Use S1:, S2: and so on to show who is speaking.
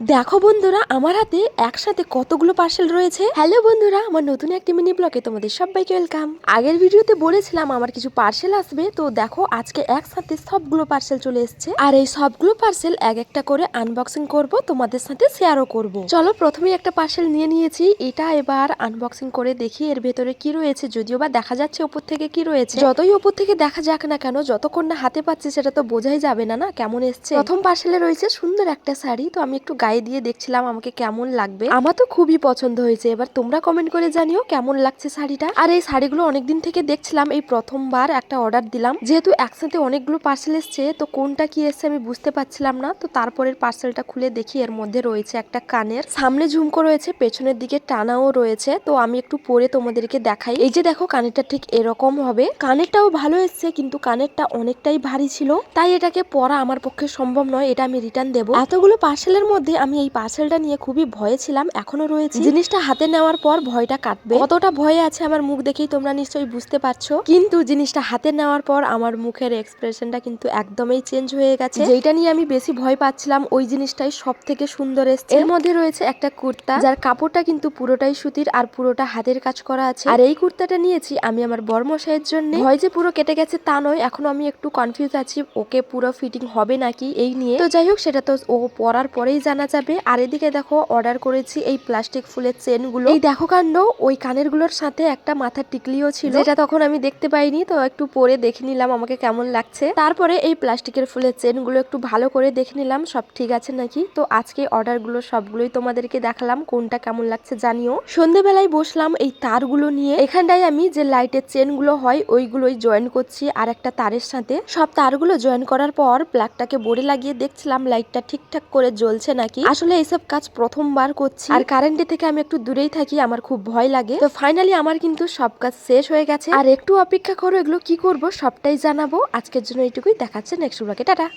S1: দেখো বন্ধুরা, আমার হাতে একসাথে কতগুলো পার্সেল রয়েছে। হ্যালো বন্ধুরা, আমার নতুন একটি মিনি ব্লগে তোমাদের সবাইকে ওয়েলকাম। আগের ভিডিওতে বলেছিলাম আমার কিছু পার্সেল আসবে, তো দেখো আজকে একসাথে সবগুলো পার্সেল চলে এসেছে। আর এই সবগুলো পার্সেল এক একটা করে আনবক্সিং করব, তোমাদের সাথে শেয়ারও করব। চলো প্রথমে একটা পার্সেল নিয়ে নিয়েছি, এটা এবার আনবক্সিং করে দেখি এর ভেতরে কি রয়েছে। যদিও বা দেখা যাচ্ছে ওপর থেকে কি রয়েছে, যতই ওপর থেকে দেখা যাক না কেন, যতক্ষণ না হাতে পাচ্ছি সেটা তো বোঝাই যাবে না কেমন এসছে। প্রথম পার্সেলে রয়েছে সুন্দর একটা শাড়ি, তো আমি একটু গায়ে দিয়ে দেখছিলাম আমাকে কেমন লাগবে। আমার তো খুবই পছন্দ হয়েছে, এবার তোমরা কমেন্ট করে জানিও কেমন লাগছে শাড়িটা। আর এই শাড়িগুলো অনেকদিন থেকে দেখছিলাম, এই প্রথমবার একটা অর্ডার দিলাম। যেহেতু একসাথে অনেকগুলো পার্সেল এসছে, তো কোনটা কি এসছে আমি বুঝতে পারছিলাম না। তো তারপরের পার্সেলটা খুলে দেখি এর মধ্যে রয়েছে একটা কানের, সামনে ঝুমকো রয়েছে, পেছনের দিকে টানাও রয়েছে। তো আমি একটু পরে তোমাদেরকে দেখাই। এই যে দেখো, কানেরটা ঠিক এরকম হবে। কানেরটাও ভালো এসছে, কিন্তু কানেরটা অনেকটাই ভারী ছিল, তাই এটাকে পরা আমার পক্ষে সম্ভব নয়, এটা আমি রিটার্ন দেবো। এতগুলো পার্সেলের মধ্যে আমি এই পার্সেলটা নিয়ে খুবই ভয়ে ছিলাম, এখনো রয়েছে। জিনিসটা হাতে নেওয়ার পর ভয়টা কাটবে, কতটা ভয়ে আছে আমার মুখ দেখেই তোমরা নিশ্চয়ই বুঝতে পারছো। কিন্তু জিনিসটা হাতে নেওয়ার পর আমার মুখের এক্সপ্রেশনটা কিন্তু একদমই চেঞ্জ হয়ে গেছে। যেটা নিয়ে আমি বেশি ভয় পাচ্ছিলাম, ওই জিনিসটাই সব থেকে সুন্দর এসছে। এর মধ্যে রয়েছে একটা কুর্তা, যার কাপড়টা কিন্তু পুরোটাই সুতির আর পুরোটা হাতের কাজ করা আছে। আর এই কুর্তাটা নিয়েছি আমি আমার বরমশাইয়ের জন্য। ভয় যে পুরো কেটে গেছে তা নয়, এখনো আমি একটু কনফিউজ আছি ওকে পুরো ফিটিং হবে নাকি এই নিয়ে। তো যাই হোক, সেটা তো ও পরার পরেই জানা যাবে। আর এদিকে দেখো অর্ডার করেছি এই প্লাস্টিক ফুলের চেন গুলো। এই দেখো কাণ্ড, ওই কানের গুলোর সাথে একটা মাথার টিকলিও ছিল, যেটা তখন আমি দেখতে পাইনি। তো একটু পরে দেখে নিলাম আমাকে কেমন লাগছে। তারপরে এই প্লাস্টিকের ফুলের চেন গুলো একটু ভালো করে দেখে নিলাম সব ঠিক আছে নাকি। তো আজকে অর্ডার গুলো সবগুলোই তোমাদেরকে দেখালাম, কোনটা কেমন লাগছে জানিও। সন্ধ্যেবেলায় বসলাম এই তারগুলো নিয়ে, এখানটায় আমি যে লাইটের চেন গুলো হয় ওইগুলোই জয়েন করছি আর একটা তারের সাথে। সব তারগুলো জয়েন করার পর প্লাগটাকে বোর্ডে লাগিয়ে দেখছিলাম লাইটটা ঠিকঠাক করে জ্বলছে নাকি। আসলে এইসব কাজ প্রথমবার করছি, আর কারেন্টের থেকে আমি একটু দূরেই থাকি, আমার খুব ভয় লাগে। তো ফাইনালি আমার কিন্তু সব কাজ শেষ হয়ে গেছে, আর একটু অপেক্ষা করো, এগুলো কি করব সবটাই জানাবো। আজকের জন্য এইটুকুই, দেখাচ্ছে নেক্সট ব্লগে, টাটা।